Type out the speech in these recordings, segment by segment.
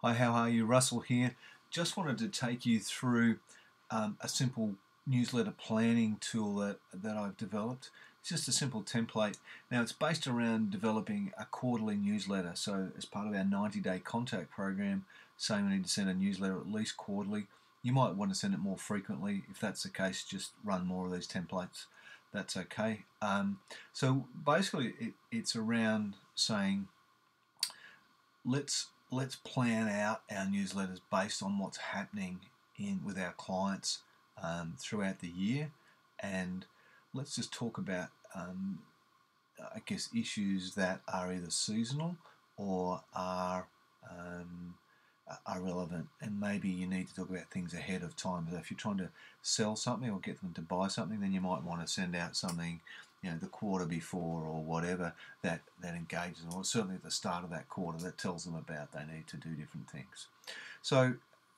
Hi, how are you? Russell here. Just wanted to take you through a simple newsletter planning tool that I've developed. It's just a simple template. Now, it's based around developing a quarterly newsletter. So, as part of our 90-day contact program, saying we need to send a newsletter at least quarterly. You might want to send it more frequently. If that's the case, just run more of these templates. That's okay. So, basically, it's around saying let's plan out our newsletters based on what's happening in with our clients throughout the year, and let's just talk about I guess issues that are either seasonal or are relevant, and maybe you need to talk about things ahead of time. So if you're trying to sell something or get them to buy something, then you might want to send out something, the quarter before or whatever that engages them, or certainly at the start of that quarter that tells them about they need to do different things. So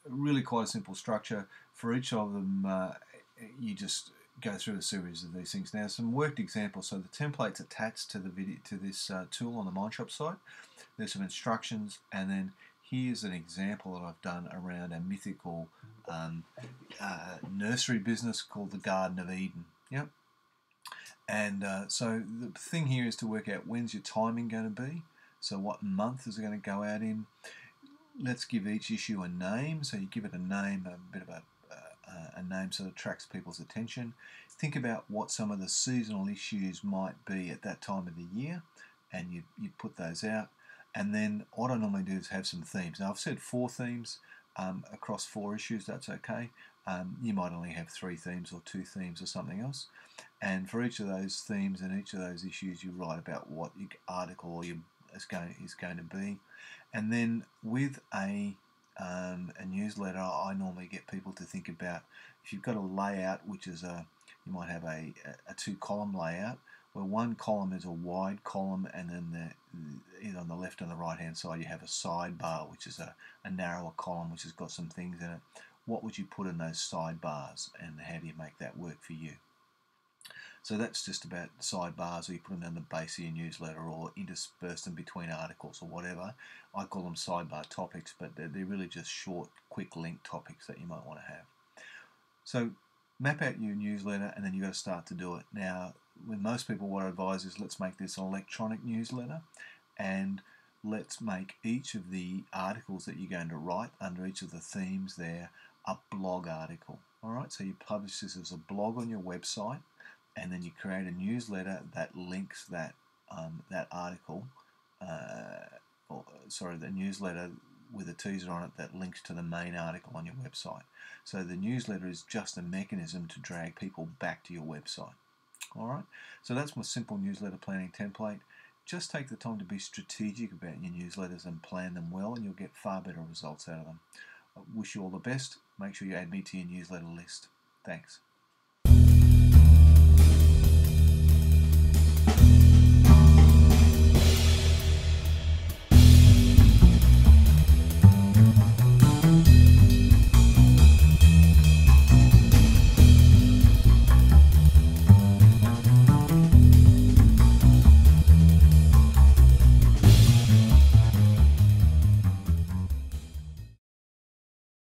really quite a simple structure for each of them. You just go through a series of these things. Now, some worked examples. So the template's attached to the video to this tool on the Mindshop site. There's some instructions, and then here's an example that I've done around a mythical nursery business called the Garden of Eden. Yep. And so the thing here is to work out when's your timing going to be. So what month is it going to go out in? Let's give each issue a name. So you give it a name, a bit of a name so it attracts people's attention. Think about what some of the seasonal issues might be at that time of the year, and you put those out. And then what I normally do is have some themes. Now I've said 4 themes across 4 issues. That's okay. You might only have 3 themes or 2 themes or something else. And for each of those themes and each of those issues, you write about what your article or is going to be. And then with a newsletter, I normally get people to think about, if you've got a layout, which is you might have a 2-column layout, where one column is a wide column, and then either on the left and the right hand side you have a sidebar, which is a narrower column which has got some things in it. What would you put in those sidebars, and how do you make that work for you? So that's just about sidebars, or you put them down the base of your newsletter or intersperse them between articles or whatever. I call them sidebar topics, but they're really just short, quick link topics that you might want to have. So map out your newsletter, and then you've got to start to do it. Now, with most people, what I advise is let's make this an electronic newsletter, and let's make each of the articles that you're going to write under each of the themes there a blog article. All right, so you publish this as a blog on your website, and then you create a newsletter that links that article, the newsletter with a teaser on it that links to the main article on your website. So the newsletter is just a mechanism to drag people back to your website. All right, so that's my simple newsletter planning template. Just take the time to be strategic about your newsletters and plan them well, and you'll get far better results out of them. I wish you all the best. Make sure you add me to your newsletter list. Thanks.